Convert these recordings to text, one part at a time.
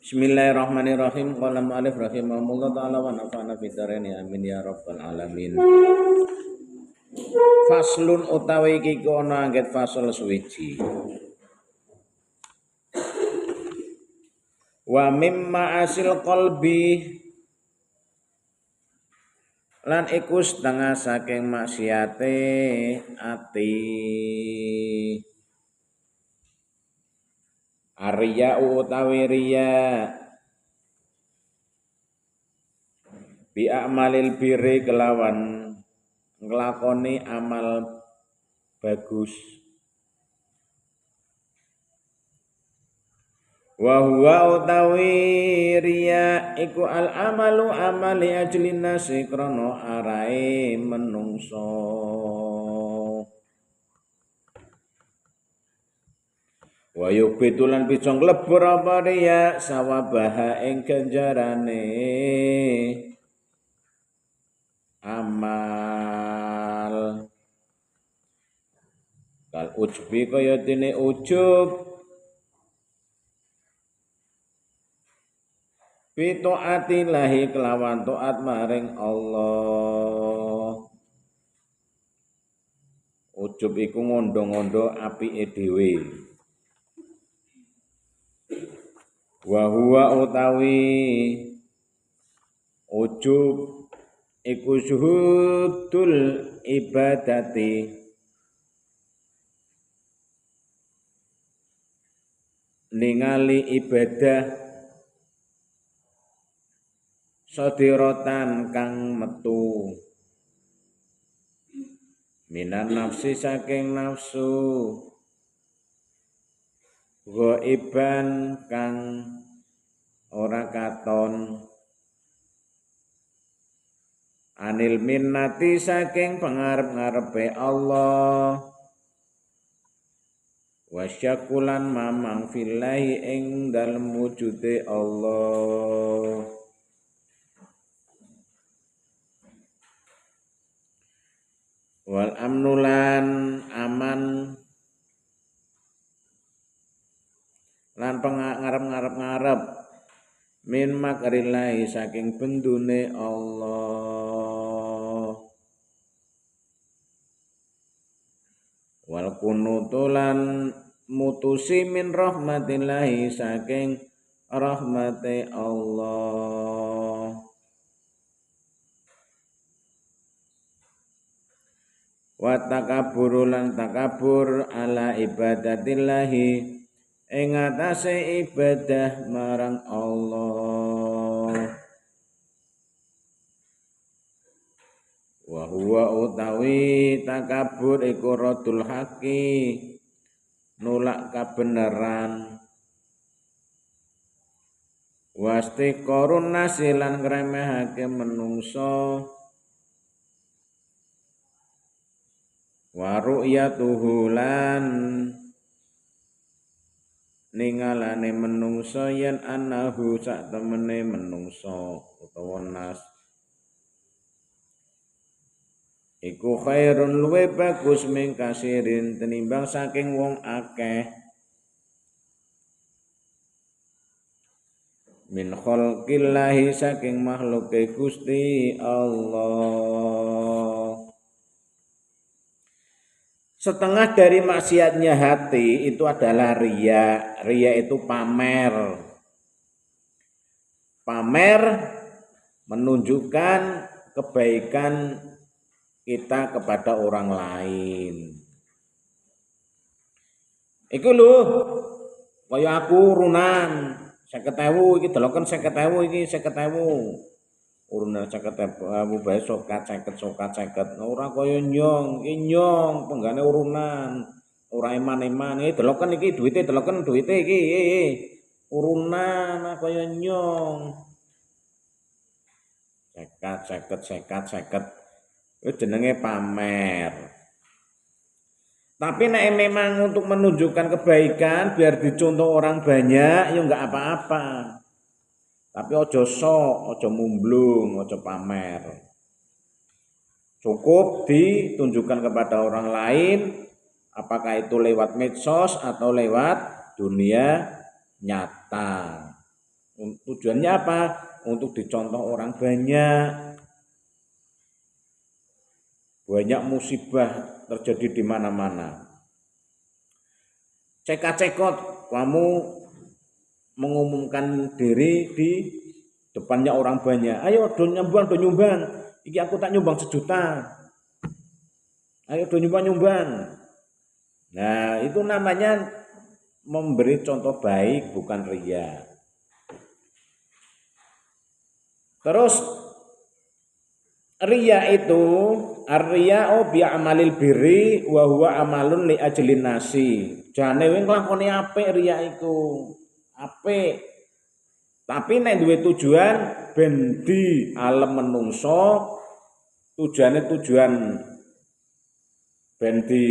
Bismillahirrahmanirrahim. Qala mu'allif rahimahullah ta'ala wa nafa'ana fid-dharain amin ya rabbal alamin. Faslun utawi iki ana angget fasal suwiji. Wa mimma asil qalbi lan iku setengah saking maksiate ati. Arya utawi riya bi amalil birri kelawan nglakoni amal bagus. Wa huwa utawi riya iku al amalu amali ajlin nasi krana arae menungso. Wa yubitulan bisa nglebur apa riya sawabaha ing ganjarane amal. Kal ujbi kaya dene ujub bi taatillahi kelawan taat maring Allah. Ujub iku ngondo-ngondo apike dhewe. Wa huwa utawi ujub iku syuhudul ibadati ningali ibadah sadirotan kang metu minan nafsi saking nafsu ghaiban kang ora katon anil minnati saking pangarep-ngarepe Allah wasyakulan mamang fillahi ing dalem wujude Allah. Wal amnulan aman lan ngarep-ngarep min makrillahi saking bendune Allah. Wal kunutulan mutusi min rahmatillahi saking rahmate Allah. Wa takaburu lan takabur ala ibadatillahi ing atase ibadah marang Allah. Wa huwa utawi takabur iku radul haqi nolak kabeneran. Wastiqorun nasi lan ngremehake menungso. Wa ru'yatuhu lan ningalane menungso yen annahu sak temene menungso utawa nas iku khairun luwe bagus ming kasirin tenimbang saking wong akeh min khalqillahi saking makhluke Gusti Allah. Setengah dari maksiatnya hati itu adalah riya. Riya itu pamer. Pamer menunjukkan kebaikan kita kepada orang lain. Iku lho, kaya aku urunan 50.000 iki deloken 50.000 iki 50.000. Urunan 50.000 bae sokat 50. Ora kaya nyong, iki nyong penggane urunan. Ora eman-eman iki deloken iki duwite deloken duwite iki. Urunan kaya nyong. 50. Itu jenenge pamer. Tapi nek memang untuk menunjukkan kebaikan biar dicontoh orang banyak ya enggak apa-apa. Tapi ojo sok, ojo mumblung, ojo pamer. Cukup ditunjukkan kepada orang lain, apakah itu lewat medsos atau lewat dunia nyata. Tujuannya apa? Untuk dicontoh orang banyak. Banyak musibah terjadi di mana-mana. Cekak-cekot, kamu mengumumkan diri di depannya orang banyak. Ayo do nyumbang, do nyumbang. Iki aku tak nyumbang 1 juta. Ayo do nyumbang. Nah, itu namanya memberi contoh baik, bukan riya. Terus riya itu ar-riya'u bi amalil birri wa huwa amalun li ajlin nasi. Jane wing nglakoni apik riya iku. Apik. Tapi nek duwe tujuan ben di alem menungso, tujuan ben di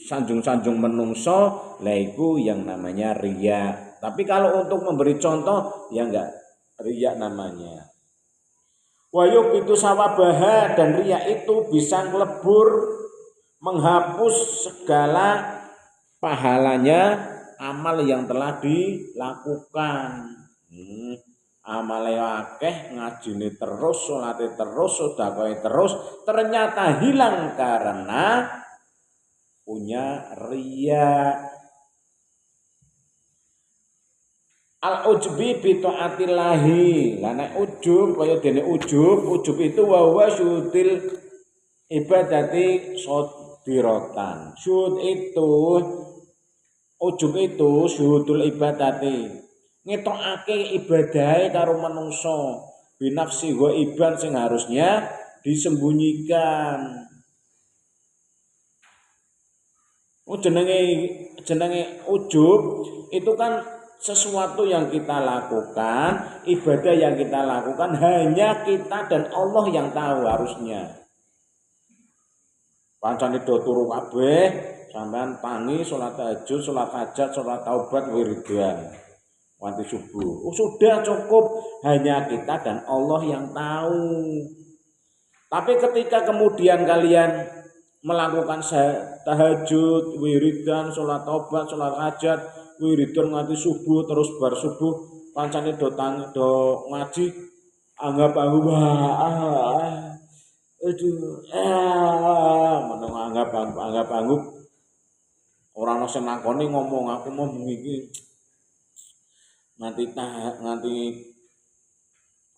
sanjung-sanjung menungso, lah iku yang namanya riya. Tapi kalau untuk memberi contoh ya enggak riya namanya. Wayuk itu sawabaha, dan riya itu bisa ngelebur, menghapus segala pahalanya amal yang telah dilakukan. Amale akeh, ngajine terus, salate terus, sedekah terus, ternyata hilang karena punya riya. Al-ujbi bi taatillahi. Lah nek ujub kaya dene ujub itu wa huwa syutil ibadati sadirotan. Ujub itu syuhudul ibadati. Ngetokake ibadahe karo manungsa. Binafsi wa iban sing harusnya disembunyikan. Jenenge ujub itu kan sesuatu yang kita lakukan, ibadah yang kita lakukan hanya kita dan Allah yang tahu harusnya. Pancane do turu kabeh, sampean tangi salat tahajud, salat hajat, salat taubat, wiridan nganti subuh. Sudah cukup, hanya kita dan Allah yang tahu. Tapi ketika kemudian kalian melakukan tahajud, wiridan, salat taubat, salat hajat, wiridan nganti subuh, terus bar subuh pancane do ngaji, anggap aku meneng anggap orang sing nakoni ngomong aku mau iki nganti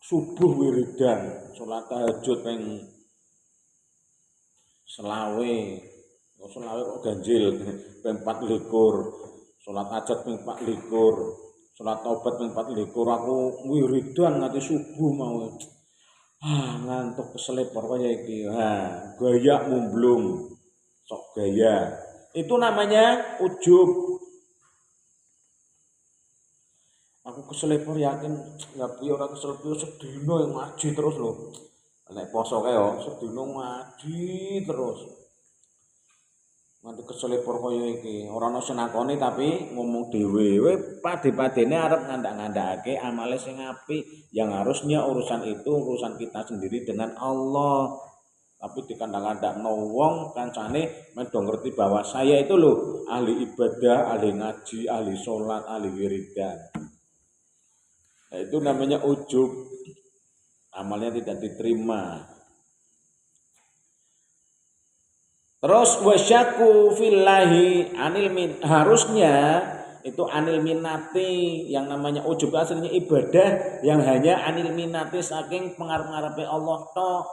subuh wiridan, salat tahajud ping selawe kok ganjil ping 24, salat hajat ping 24, salat taubat ping 24, aku wiridan nganti subuh mau. Ngantuk keselepor kaya iki. Gaya mumblung. Sok gaya. Itu namanya ujub. Aku keselepor yakin enggak piye ora keselepor sedina ngaji terus lho. Nek poso kae yo sedina ngaji terus. Nganti keselepor kaya iki, ora ana sing nakoni tapi ngomong dhewe. Pade-padene arep ngandak-ngandakake amale sing apik, yang harusnya urusan itu urusan kita sendiri dengan Allah. Tapi dikandang-kandakno wong kancane men do ngerti bahwa saya itu loh ahli ibadah, ahli ngaji, ahli salat, ahli wiridan. Nah, itu namanya ujub. Amalnya tidak diterima. Terus wasyaku fillahi harusnya itu anil minati, yang namanya ujub aslinya ibadah yang hanya anil minati saking pengarep-ngarepe Allah tok.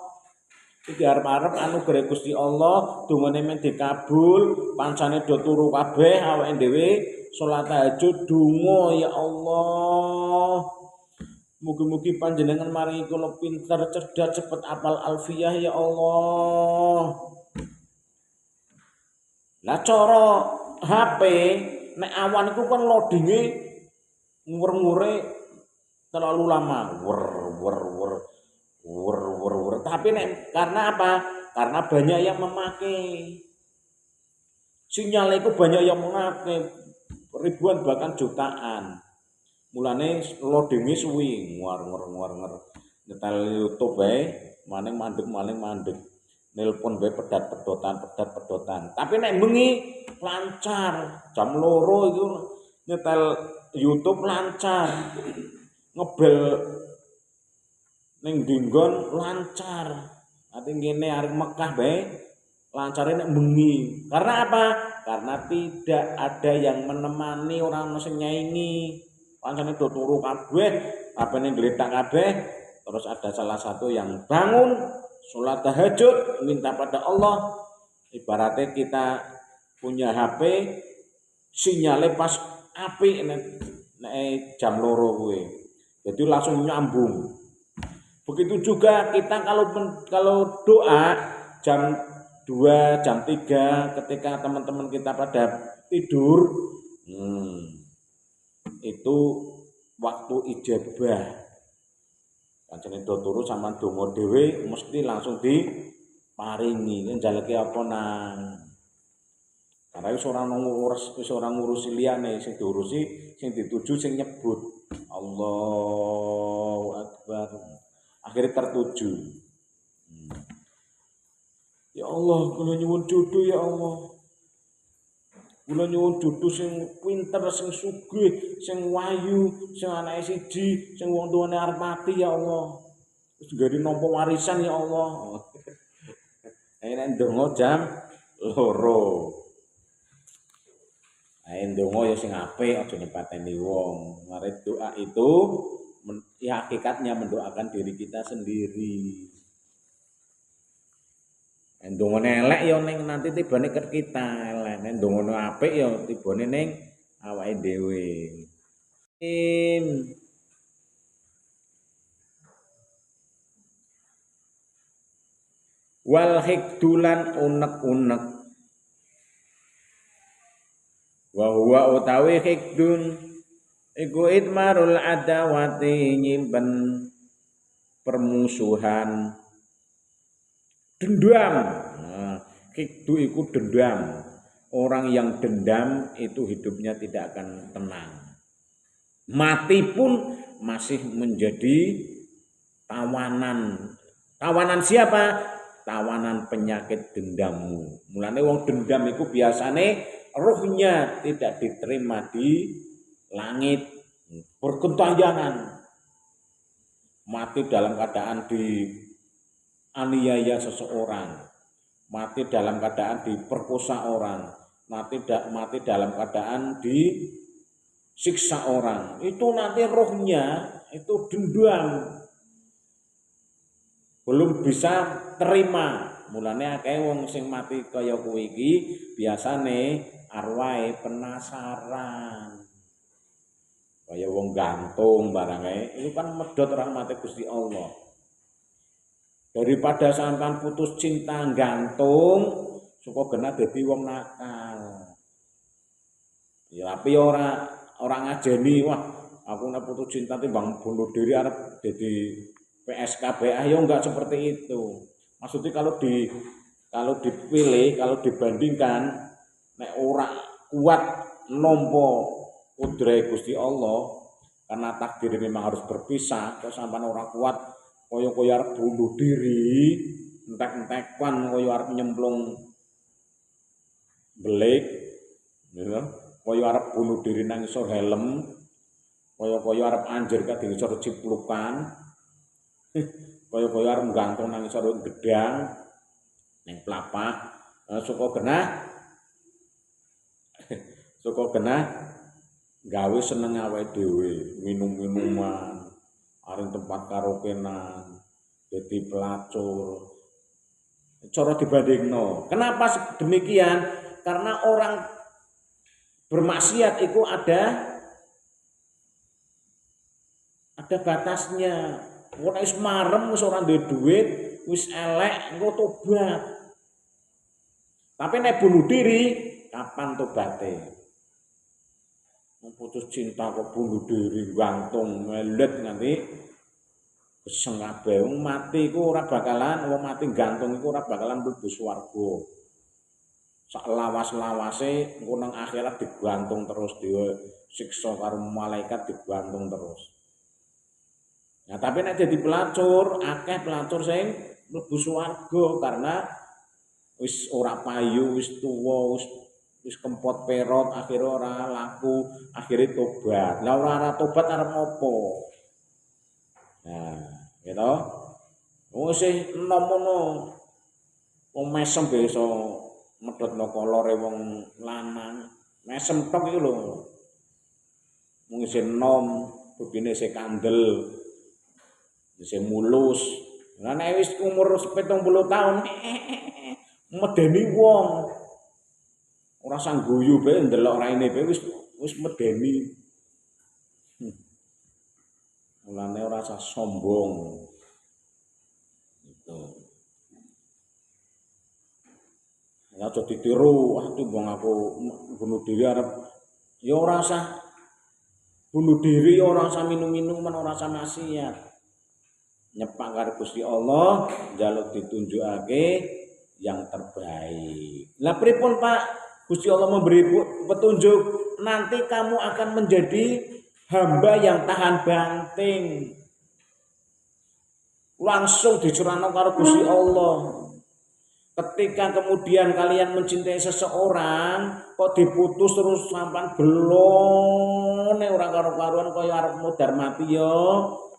Iki arep-arep anugerah Gusti Allah, dungane men dikabul, pancane do turu kabeh awake dhewe salat tahajud donga ya Allah. Mugi-mugi panjenengan maringi kula pinter, cerdas, cepet apal alfiyah ya Allah. Lah cara HP nek awan iku kan loadinge ngur-ngure terlalu lama. Tapi nek karena apa? Karena banyak yang memakai. Sinyal itu banyak yang memakai, ribuan bahkan jutaan. Mulane loadinge suwi, nguar. Nyetel YouTube bae, maning mandeg. Nelpon bae pedat-pedotan. Tapi nek bengi lancar, jam 2 iku nyetel YouTube lancar, ngebel ning dinggon lancar. Ati ngene arep Mekah bae lancare nek bengi. Karena apa? Karena tidak ada yang menemani, orang sing nyaingi. Pancene do turu kabeh, kabehne gletak kabeh. Terus ada salah satu yang bangun salat tahajud minta pada Allah. Ibaratnya kita punya HP sinyalnya pas apik nek jam loro kuwi. Jadi langsung nyambung. Begitu juga kita kalau doa jam 2, jam 3 ketika teman-teman kita pada tidur, itu waktu ijabah. Pancene do turu sampean donga dhewe mesti langsung diparingi. Njaleke apa nang? Karena wis ora ngurusi liyane, sing diurusi sing dituju sing nyebut. Allahu Akbar. Akhirnya tertuju. Ya Allah, kula nyuwun jodoh ya Allah. Kula nyuwun jodoh sing pinter, sing sugih, sing wayu, sing anake siji, sing wong tuane arep mati ya Allah. Wis gari nampa warisan ya Allah. Nek ndonga jam 2. Ae ndonga ya sing apik aja nyepateni wong. Mare doa itu ya hakikatnya mendoakan diri kita sendiri. Ndongane elek ya ning nanti tibane ke kita elek. Nek ndongane apik ya tibane ning awake dhewe. Wal hikdulan unek-unek. Wa huwa utawi hikdun iku idmarul adawati nyimpen permusuhan. Dendam. Nah, hikdu iku dendam. Orang yang dendam itu hidupnya tidak akan tenang. Mati pun masih menjadi tawanan. Tawanan siapa? Tawanan penyakit dendammu. Mulane wong dendam iku biasane ruhnya tidak diterima di langit, bergentayangan. Mati dalam keadaan dianiaya seseorang, mati dalam keadaan diperkosa orang, mati dalam keadaan disiksa orang. Itu nanti rohnya itu dendam, belum bisa terima. Mulane akeh wong sing mati kaya kuwi iki biasane arwahe penasaran. Kaya wong gantung barang itu kan medhot rahmate Gusti Allah. Daripada sampean putus cinta gantung, suka kena dadi wong nakal. Ya tapi ora ngajeni, wah aku nek putus cinta timbang bunuh diri arep dadi PSKBA, ya enggak seperti itu. Maksudnya kalau dipilih, kalau dibandingkan nek ora kuat nampa kudrat Gusti Allah, karena takdir memang harus berpisah, terus sampean ora kuat kaya arep bunuh diri, entek-entekan kaya arep nyemplung belik, ya. Kaya arep bunuh diri nang isor helm, kaya arep anjir ka isor ciplukan, kaya arep nggantung nang isor gedang, ning plapak, suka genah gawe seneng awake dhewe, minum-minuman, areng tempat karaokean, dadi pelacur. Cara dibandingno. Kenapa demikian? Karena orang bermaksiat itu ada batasnya. Wong wis marem wis ora duwe duit, wis elek, engko tobat. Tapi nek bunuh diri, kapan tobaté? Putus cinta kok bunuh diri, gantung, melet nganti geseng kabeh. Wong mati iku ora bakalan, wong mati gantung iku ora bakalan mlebu swarga. Sak lawas-lawase engko nang akhirat digantung terus, disiksa karo malaikat digantung terus. Nah, tapi nek dadi pelacur, akeh pelacur sing mlebu swarga karena wis ora payu, wis tuwa, wis wis kempot perot akhirnya ora laku, akhirnya tobat. Lah ora tobat arep ngopo? Nah, gitu. Wong sih enom ngono. Wong mesem iso medhotno kolore wong lanang. Mesem tok iku lho. Mung isih enom, bebine isih kandel, isih mulus. Lah nek wis umur 70 tahun medeni wong. Ora sang guyu bae ndelok raine bae wis medeni. Mulane ora usah sombong. Gitu. Ya aja ditiru, aduh wong aku bunuh diri arep ya ora usah bunuh diri, ora usah minum-minuman, ora usah maksiat. Nyepak karo Gusti Allah, njaluk ditunjukake yang terbaik. Lah pripun Pak? Gusti Allah memberi petunjuk, nanti kamu akan menjadi hamba yang tahan banting. Langsung dicurahno karo Gusti Allah. Ketika kemudian kalian mencintai seseorang, kok diputus terus sampan gelone ora karo-karuan kaya arep mudhar mati ya,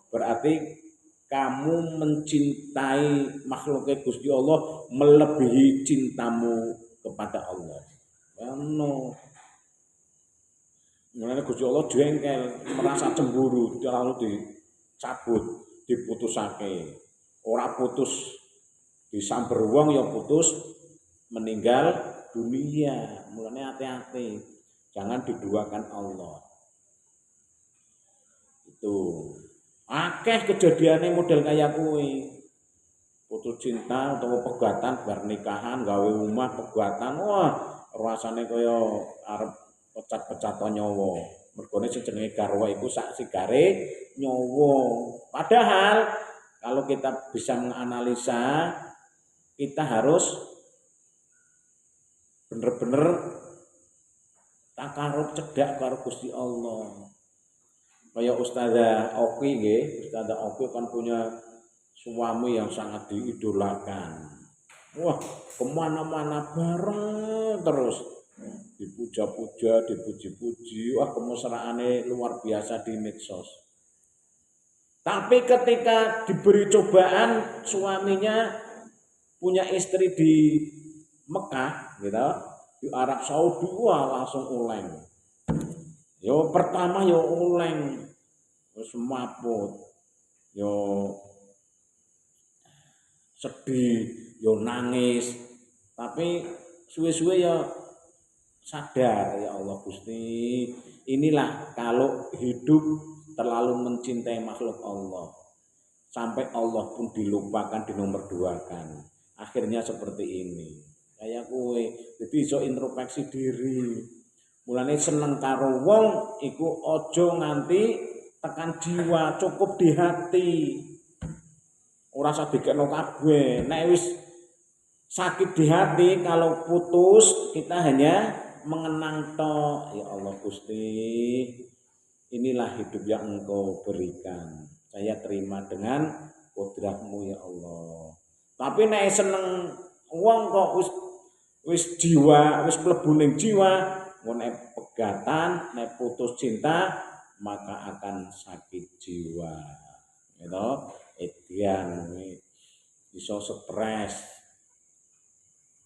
berarti kamu mencintai makhluknya Gusti Allah melebihi cintamu kepada Allah. Ngono. Mulane Gusti Allah jengkel, merasa cemburu, lalu dicabut, diputusake. Ora putus disamber wong ya putus meninggal dunia. Mulane hati-hati, jangan diduakan Allah. Itu akeh kejadiane model kaya kuwi. Putus cinta utawa pegatan bar nikahan gawe omah pegatan, wah rasane kaya arep pecat-pecat nyawa. Mergone sing jenenge garwa iku sak sigare nyawa. Padahal kalau kita bisa menganalisa, kita harus bener-bener takarub cedak karo Gusti Allah. Kayak Ustazah Oki nggih, Ustazah Oki kan punya suami yang sangat diidolakan. Wah, kemana-mana bareng terus. Dipuja-puja, dipuji-puji, wah kemesraane luar biasa di medsos. Tapi ketika diberi cobaan, suaminya punya istri di Mekah, gitu, di Arab Saudi, wah langsung uleng. Yo pertama yo uleng, terus maput, yo sedih, yo nangis, tapi suwe-suwe ya sadar, ya Allah Gusti, inilah kalau hidup terlalu mencintai makhluk Allah, sampai Allah pun dilupakan, dinomorduakan. Akhirnya seperti ini. Kayak kowe, jadi iso introspeksi diri. Mulane seneng karo wong iku aja nganti tekan jiwa, cukup di hati. Ora usah dikekno kabeh. Nek wis sakit di hati, kalau putus kita hanya mengenang tok, ya Allah Gusti, inilah hidup yang Engkau berikan. Saya terima dengan kodratmu ya Allah. Tapi nek seneng wong kok wis jiwa, wis mlebu ning jiwa, nek pegatan, nek putus cinta, maka akan sakit jiwa. Gitu. Edian iso stres.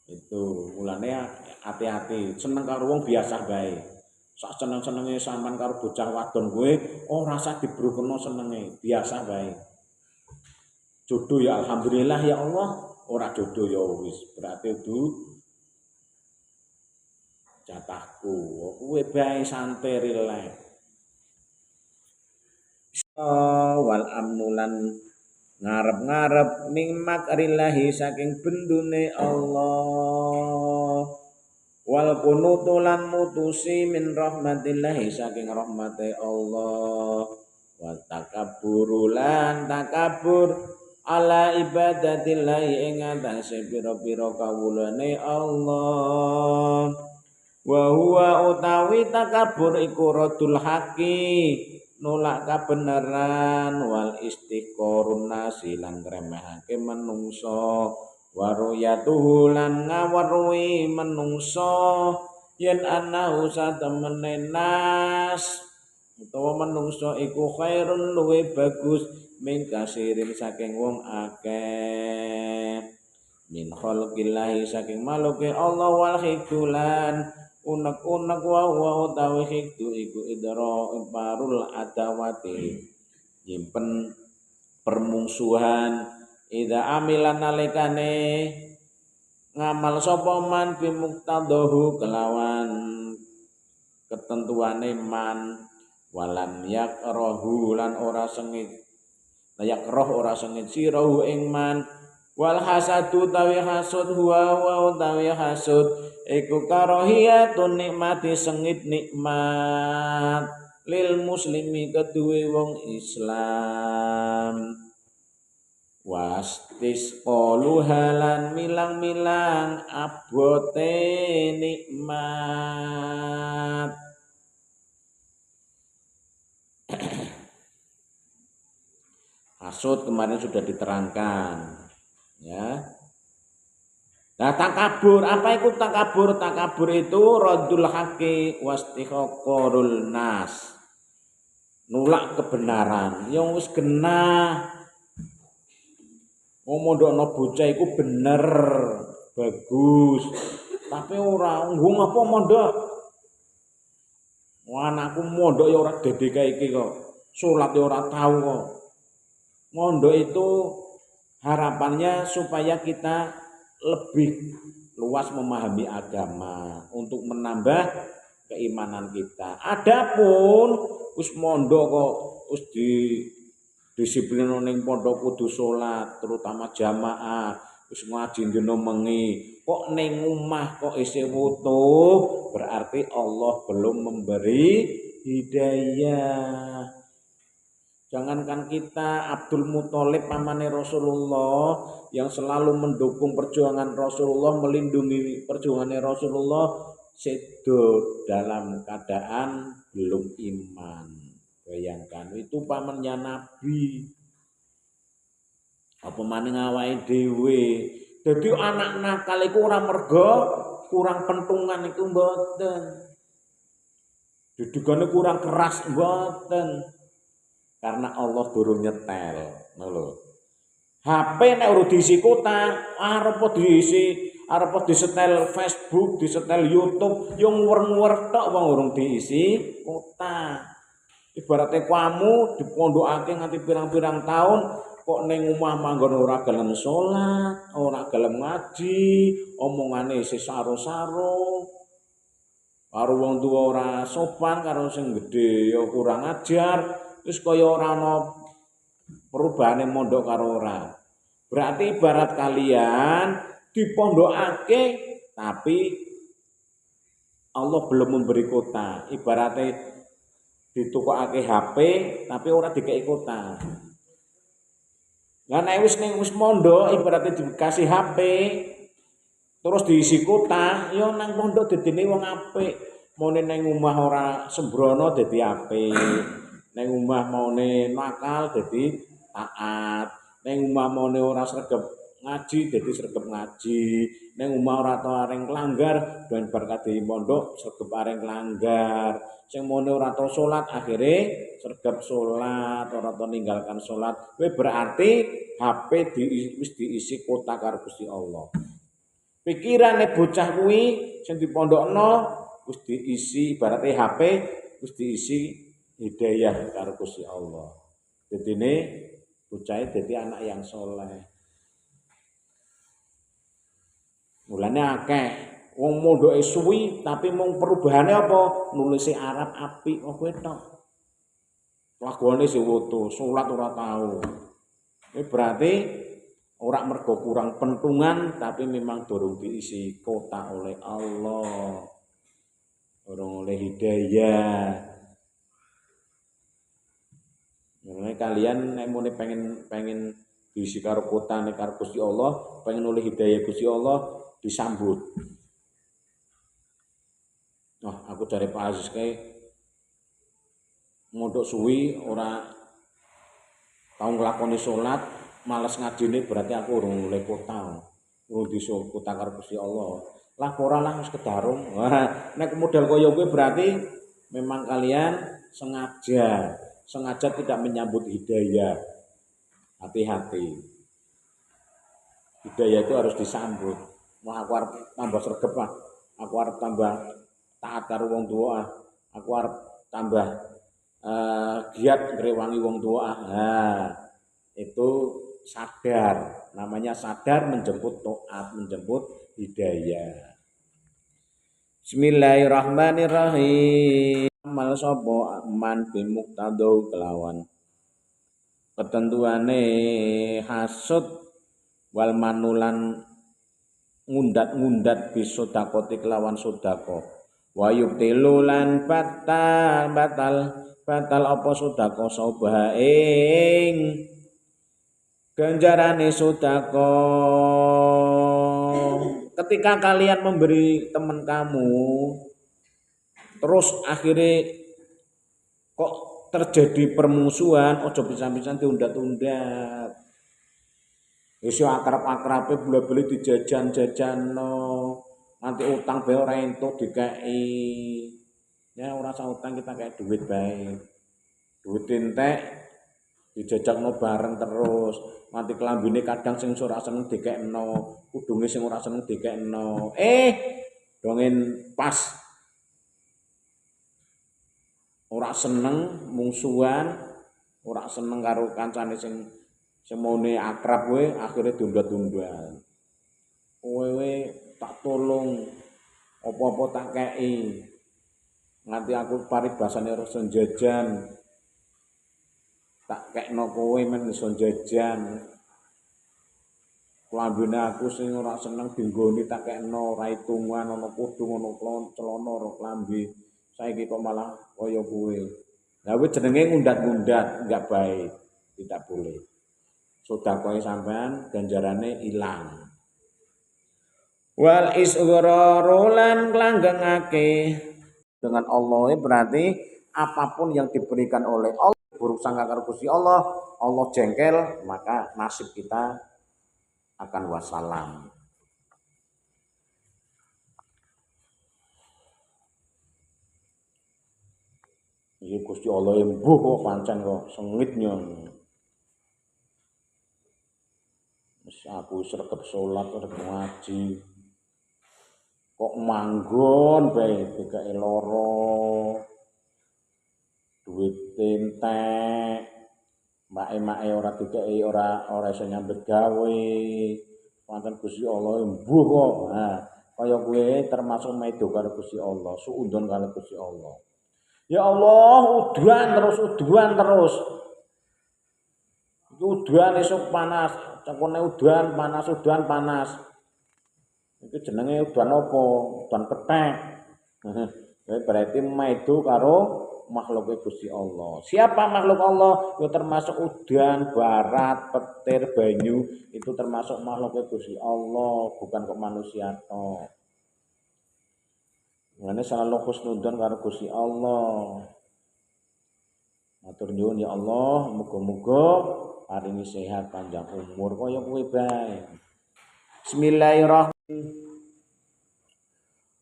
Itu mulane hati-hati, seneng karo wong biasa bae. Sak seneng-senenge sampean karo bocah wadon kowe ora usah dibruhno senenge, biasa bae. Jodoh ya alhamdulillah ya Allah, ora jodoh ya wis, berarti itu jatahku. Kowe bae santai rileks. Wal amnulan ngarep-ngarep ning makrillahi saking bendune Allah. Wal kunutulan mutusi min rahmatillahi saking rahmate Allah. Wa takabburu lan takabur ala ibadatillahi ing atase pira-pira kawulane Allah. Wa huwa utawi takabur iku radul haqi, nolak kebenaran, wal istiqorun nasi lan ngremehake menungso, waruyatuhu lan ngaweruhi menungso, yen anahu satemene nas utawa manungsa iku khairun luwe bagus min kasirin saking wong akeh min khalqillahi saking maluke Allah wal hikulan unek-unek wa utawi hikdu iku idra parul adawati nyimpen permungsuhan ida amilan nalikane ngamal sapa man bimuktadahu kelawan ketentuane man walam yakrahu lan ora sengit yakrah ora sengit sirahu ing man wal hasadu tawi hasud huwa tawi hasud iku karahiyatun nikmati sengit nikmat lil muslimi keduwe wong Islam wastis qaluhalan milang-milang abote nikmat hasud kemarin sudah diterangkan ya. Nah takabur, apa itu takabur? Takabur itu radul haqi wastiqaqarul nas. Nulak kebenaran. Yang wis genah. Ngomondokno bocah iku bener, bagus. Tapi ora nggung apa mondok. Anakku mondok ya ora dedeka iki kok. Salat ya ora tahu kok. Mondok itu harapannya supaya kita lebih luas memahami agama untuk menambah keimanan kita. Adapun wis mondok kok wis di disiplin ning pondok kudu salat terutama jamaah wis ngaji dina mengi kok ning omah kok isih wutuh berarti Allah belum memberi hidayah. Jangankan kita Abdul Muthalib pamane Rasulullah yang selalu mendukung perjuangan Rasulullah, melindungi perjuangan Rasulullah, sedo dalam keadaan belum iman. Bayangkan itu pamannya Nabi. Apa maning awake dhewe. Dadi anak nakal iku ora mergo kurang pentungan iku mboten. Didugane kurang keras mboten. Karena Allah durung nyetel, lho. HP nek urung diisi kuota, arep disetel Facebook, disetel YouTube, yo nguwer-nguwer tok wong urung diisi kuota. Ibaratnya kamu dipondokake nganti pirang-pirang tahun kok ning omah manggon ora gelem salat, ora gelem ngaji, omongane isih saro-saro. Karo wong tuwa ora sopan, karo sing gedhe ya kurang ajar. Terus kaya ora ana perubahane mondok karo ora. Berarti ibarat kalian dipondokake tapi Allah belum memberi kuota. Ibaratnya ditukokake HP tapi ora dikei kuota. Lah nek wis mondok ibaratnya dikasih HP terus diisi kuota, ya nang pondok dadine wong apik. Mone nang omah ora sembrono dadi apik. Neng omah maune nakal dadi taat. Neng omah maune ora sregep ngaji dadi sregep ngaji. Neng omah ora tau areng langgar ben berkat di pondok sregep areng langgar. Sing maune ora tau salat akhire sregep salat, ora tau ninggalkan salat. Kuwi berarti HP wis diisi kuota karo Gusti Allah. Pikirane bocah kuwi sing dipondokno wis diisi ibaratnya HP wis diisi hidayah karo Gusti Allah. Dadine bocah dadi anak yang soleh. Mulane akeh wong mondoke suwi tapi mung perubahane apa? Nulise Arab apik kok kowe tok. Lagone sing wutuh, salat ora tau. Ini berarti ora mergo kurang pentungan tapi memang durung diisi kota oleh Allah. Durung oleh hidayah. Mulane kalian nek mune pengen diisi karo kotane karo Gusti Allah, pengen oleh hidayah Gusti Allah disambut. Nah, aku dari Pak Aziz kae mondok suwi ora tau nglakoni salat, males ngajine berarti aku urung oleh kota. Urung diisi kota karo Gusti Allah. lah ora lah wis kedarung. Wah, nek modal kaya kuwi berarti memang kalian sengaja tidak menyambut hidayah. Hati-hati. Hidayah itu harus disambut. Wah, aku arep tambah sregep ah. Aku arep tambah taat karo wong tuwa ah. Aku arep tambah giat ngrewangi wong tuwa ah. Nah, itu sadar. Namanya sadar menjemput taat, menjemput hidayah. Bismillahirrahmanirrahim. Amal sapa man bimuktadau kelawan ketentuane hasud wal manulan ngundat-ngundat bisodakoti kelawan sodako wa yubtilu lan batal apa sodako sobah ing ganjarane sodako. Ketika kalian memberi teman kamu terus akhirnya kok terjadi permusuhan, ojo pisan-pisan diundat-undat. Wis yo akrab-akrabe bola-bali dijajan-jajanno. Nanti utang bae ora entuk dikeki. Ya ora usah utang, kita kayak duit bae. Duit entek dijajakno bareng terus. Nanti kelambine kadang sing ora seneng dikekno, kudunge sing ora seneng dikekno. Dongen pas ora seneng mungsuhan, ora seneng karo kancane sing semone akrab kowe akhire diundat-undat. Kowe tak tolong apa-apa tak kei. Nganti aku paribasane rasa jajan. Tak kekno kowe men iso jajan. Klambine aku sing ora seneng dinggoni tak kekno ora hitungan ana kudung ana celana ora klambi. Saiki kok malah kaya kowe. Lah kuwi jenenge ngundat-ngundat, enggak baik. Tidak boleh. Sedekah sampean ganjarane ilang. Wal isghararu lan nglanggengake dengan Allah berarti apapun yang diberikan oleh Allah buruk sangka karo Gusti Allah, Allah jengkel, maka nasib kita akan wassalam. Iki Gusti Allah embuh kok pancen kok sengitnya. Wis aku sregep salat, sregep ngaji. Kok manggon bae dikake lara. Duit entek. Mbake-mbake ora dikeki ora iso nyambet gawe. Pancen Gusti Allah embuh kok. Nah, kaya kowe termasuk medo karo Gusti Allah, suudon karo Gusti Allah. Ya Allah, uduan terus. Uduan esuk panas, cekone uduan panas. Itu jenenge uduan apa? Uduan kethek. Berarti maido karo makhluk Gusti Allah. Siapa makhluk Allah? Ya termasuk udan, barat, petir, banyu, itu termasuk makhluk Gusti Allah, bukan kok manusia toh. Ngene selalu husnudzon karo Gusti Allah. Matur nyuwun ya Allah, muga-muga paringi sehat panjang umur kaya kowe bae. Bismillahirrahmanirrahim.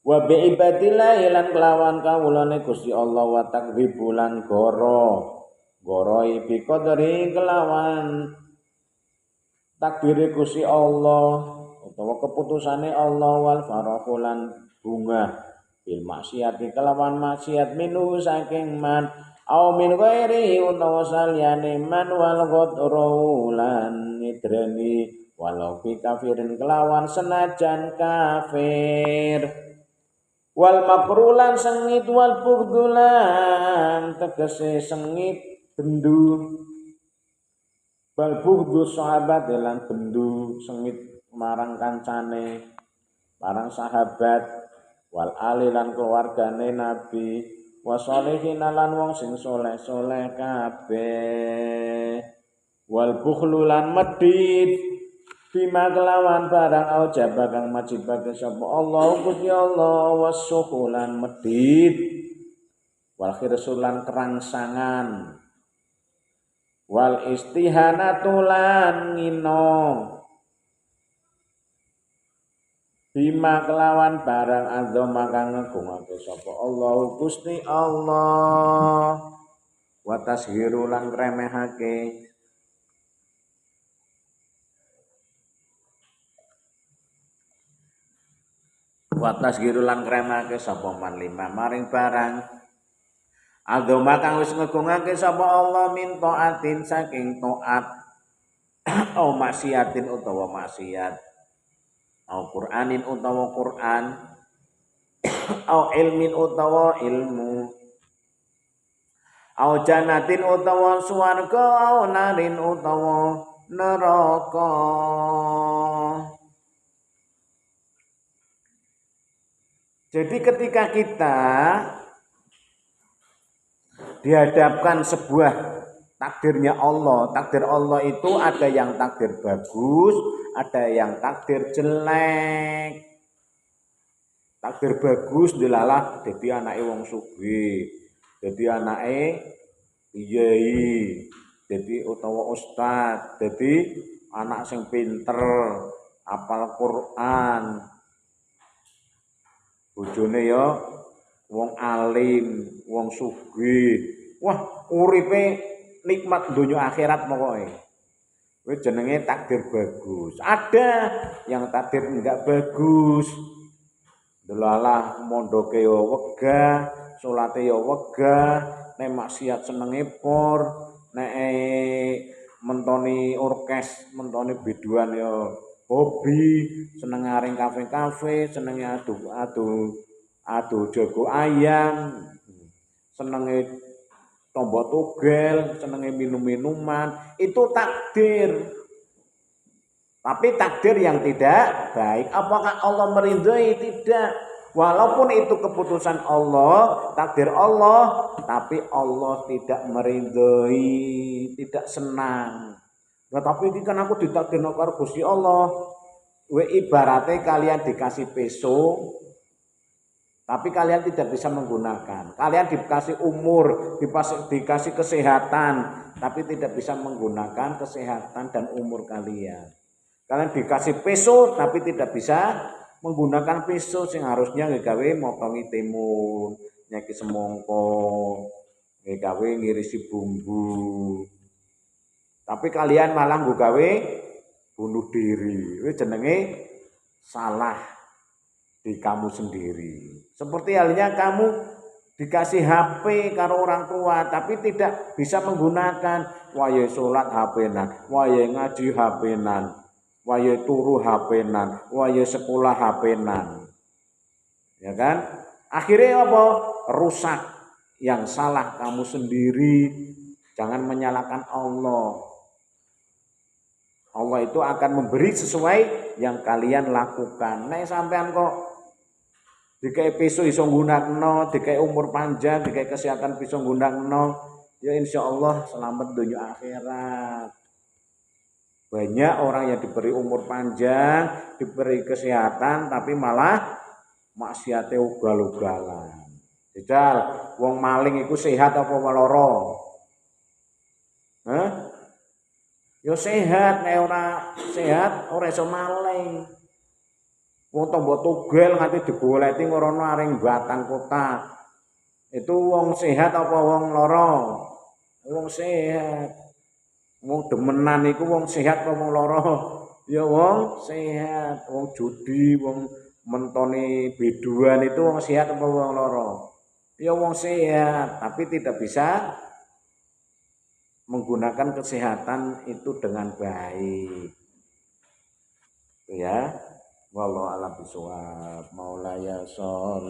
Wa bi ibadillahi lan kelawan kawulane Gusti Allah wa takdzibulan goroi bi qadri kelawan takdire Gusti Allah utawa keputusane Allah wal farahulan bunga bil maksiati kelawan maksiat minu saking man au min ghairi utawa saliyane man wal ghadrulan nidrani walau fi kafirin kelawan senajan kafir. Wal makrulan sengit wal bugdulan tegese sengit bendu bal bugdu sahabat lan bendu sengit marang kancane marang sahabat wal ali lan keluargane nabi wasolihin lan wong sing soleh-soleh kabeh wal bukhlulan medit bima kelawan barang aujaba kang majibake sapa Allah Gusti Allah wasuhulan medit wal khirsulan kerangsangan wal istihanatulan ngino bima kelawan barang azama kang ngagungake sapa Allah Gusti Allah wa tashiru lan remehake watas girulan kremake sapa man lima maring barang azama kang wis ngegungake sapa Allah min taatin saking taat au maksiatin utawa maksiat au Qur'anin utawa Qur'an au ilmin utawa ilmu au janatin utawa swarga au narin utawa neraka. Jadi ketika kita dihadapkan sebuah takdirnya Allah, takdir Allah itu ada yang takdir bagus, ada yang takdir jelek. Takdir bagus dilalah jadi anake wong sugih, jadi anake kiai, jadi utawa ustad, jadi anak sing pinter, apal Quran. Bojone ya wong alim, wong sugih. Wah, uripe nikmat donya akhirat pokoke. Kuwi jenenge takdir bagus. Ada yang takdir enggak bagus. Delalah mondoke ya wegah, salate ya wegah, nek maksiat senenge por, nek mentoni orkes, mentoni biduan ya hobi, seneng ngaring kafe-kafe, senenge adu jago ayam, senenge tombo togel, senenge minum-minuman, itu takdir. Tapi takdir yang tidak baik. Apakah Allah meridhai? Tidak. Walaupun itu keputusan Allah, takdir Allah, tapi Allah tidak meridhai, tidak senang. Nah, tapi ini kan aku ditakdirno karo Gusti Allah. Ibaratnya kalian dikasih peso, tapi kalian tidak bisa menggunakan. Kalian dikasih umur, dikasih kesehatan, tapi tidak bisa menggunakan kesehatan dan umur kalian. Kalian dikasih peso, tapi tidak bisa menggunakan peso sing harusnya ngegawe motongi timun, nyaki semongko, ngegawe ngirisi bumbu. Tapi kalian malah nggawe bunuh diri. Itu jenenge salah di kamu sendiri. Seperti halnya kamu dikasih HP karo orang tua tapi tidak bisa menggunakan. Wae salat HP-nan, wae ngaji HP-nan, wae turu HP-nan, wae sekolah HP-nan. Ya kan? Akhirnya apa? Rusak. Yang salah kamu sendiri. Jangan menyalahkan Allah. Allah itu akan memberi sesuai yang kalian lakukan. Nek sampean kok dikai peso iso nggunakno, dikai umur panjang, dikai kesehatan bisa nggunakno, ya insyaallah selamat dunia akhirat. Banyak orang yang diberi umur panjang, diberi kesehatan tapi malah maksiate ugal-ugalan. Jajal, wong maling iku sehat apa lara? Hah? Yo sehat, nek ora sehat ora iso maling. Wong tombo togel nganti digoleti ngono aring Batang Kota. Itu wong sehat apa wong lara? Wong sehat. Wong demenan iku wong sehat apa wong lara? Ya wong sehat. Wong judi, wong mentoni biduan itu wong sehat apa wong lara? Ya wong sehat, tapi tidak bisa menggunakan kesehatan itu dengan baik. Ya, wallahu a'lam bishawab. Maulaya shol.